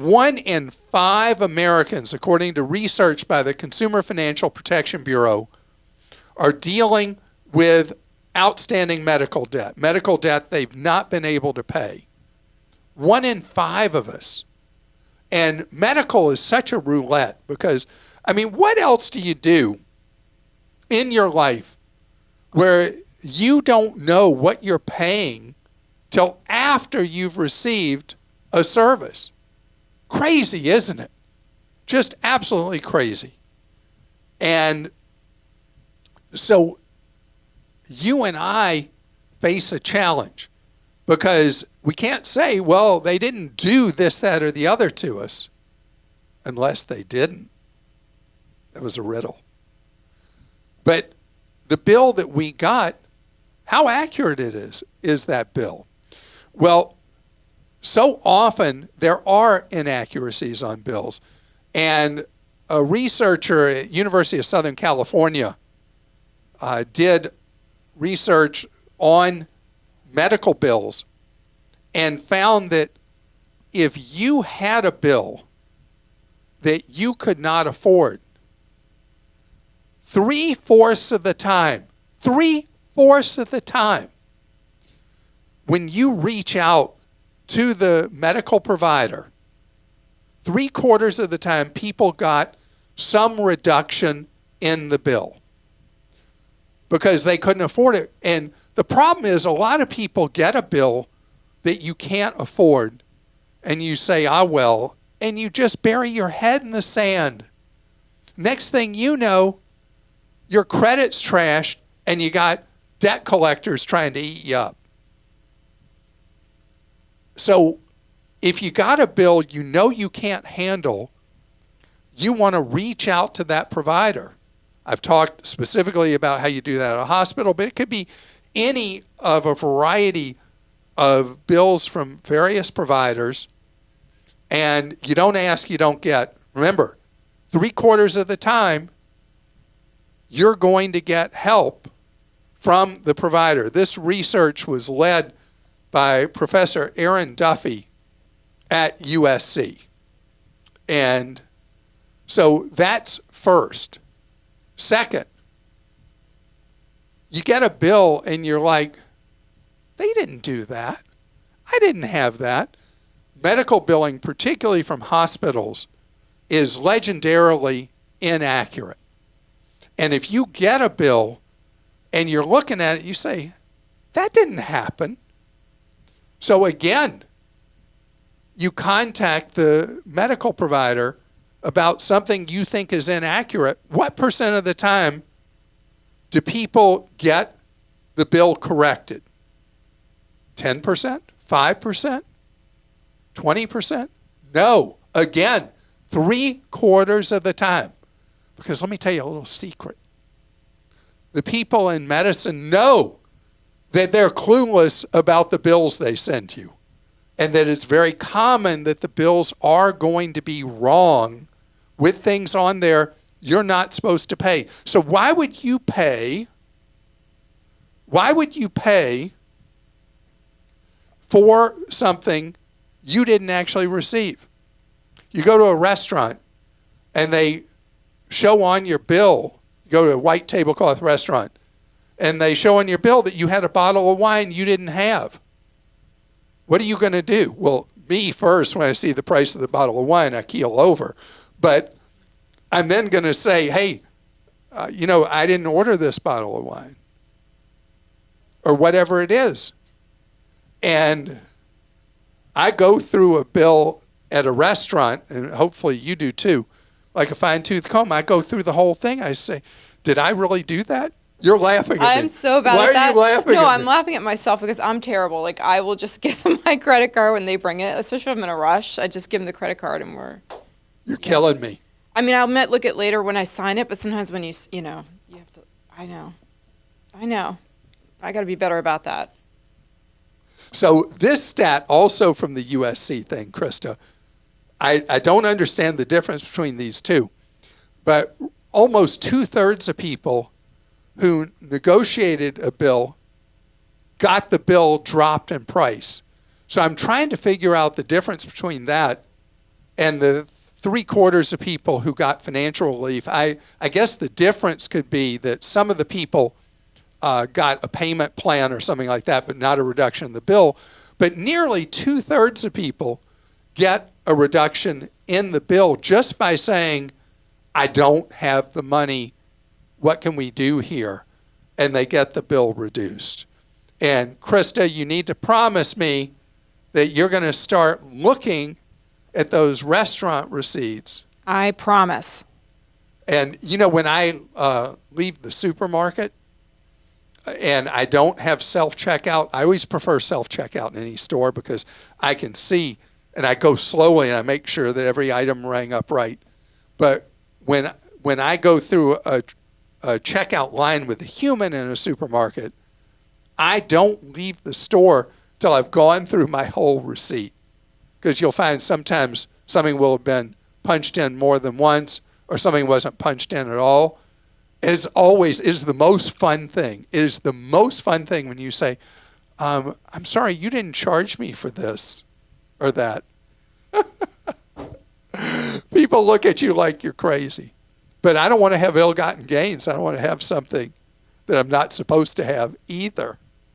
1 in 5 Americans, according to research by the Consumer Financial Protection Bureau, are dealing with outstanding medical debt they've not been able to pay. 1 in 5 of us. And medical is such a roulette because, I mean, what else do you do in your life where you don't know what you're paying till after you've received a service? Crazy, isn't it? Just absolutely crazy. And so you and I face a challenge because we can't say, well, they didn't do this, that, or the other to us unless they didn't. That was a riddle. But the bill that we got, how accurate it is that bill? Well, so often there are inaccuracies on bills. And a researcher at University of Southern California did research on medical bills and found that if you had a bill that you could not afford, 3/4 of the time, when you reach out to the medical provider, 3/4 of the time people got some reduction in the bill because they couldn't afford it. And the problem is a lot of people get a bill that you can't afford and you say, well, and you just bury your head in the sand. Next thing you know, your credit's trashed and you got debt collectors trying to eat you up. So if you got a bill you know you can't handle, you want to reach out to that provider. I've talked specifically about how you do that at a hospital, but it could be any of a variety of bills from various providers. And you don't ask, you don't get. Remember, 3/4 of the time, you're going to get help from the provider. This research was led by Professor Aaron Duffy at USC. And so that's first. Second, you get a bill and you're like, they didn't do that. I didn't have that. Medical billing, particularly from hospitals, is legendarily inaccurate. And if you get a bill and you're looking at it, you say, that didn't happen. So again, you contact the medical provider about something you think is inaccurate. What percent of the time do people get the bill corrected? 10%? 5%? 20%? No. Again, 3/4 of the time. Because let me tell you a little secret. The people in medicine know that they're clueless about the bills they send you, and that it's very common that the bills are going to be wrong with things on there you're not supposed to pay. So why would you pay for something you didn't actually receive? You go to a restaurant and they show on your bill, you go to a white tablecloth restaurant, and they show on your bill that you had a bottle of wine you didn't have. What are you going to do? Well, me first, when I see the price of the bottle of wine, I keel over. But I'm then going to say, hey, I didn't order this bottle of wine. Or whatever it is. And I go through a bill at a restaurant, and hopefully you do too, like a fine-tooth comb. I go through the whole thing. I say, did I really do that? You're laughing at me. I'm so bad Why at that. Why are you laughing at me? No, I'm laughing at myself because I'm terrible. Like, I will just give them my credit card when they bring it, especially if I'm in a rush. I just give them the credit card and You're killing me. I mean, I'll look at later when I sign it, but sometimes when you have to, I know. I got to be better about that. So this stat also from the USC thing, Krista, I don't understand the difference between these two, but almost 2/3 of people who negotiated a bill got the bill dropped in price. So I'm trying to figure out the difference between that And the 3/4 of people who got financial relief, I guess the difference could be that some of the people got a payment plan or something like that, but not a reduction in the bill. But nearly 2/3 of people get a reduction in the bill just by saying, I don't have the money. What can we do here? And they get the bill reduced. And Krista, you need to promise me that you're going to start looking at those restaurant receipts. I promise. And, you know, when I leave the supermarket and I don't have self-checkout, I always prefer self-checkout in any store because I can see, and I go slowly and I make sure that every item rang up right. But when I go through a checkout line with a human in a supermarket, I don't leave the store till I've gone through my whole receipt. Because you'll find sometimes something will have been punched in more than once or something wasn't punched in at all. And it is the most fun thing. It is the most fun thing when you say, I'm sorry, you didn't charge me for this or that. People look at you like you're crazy. But I don't want to have ill-gotten gains. I don't want to have something that I'm not supposed to have either.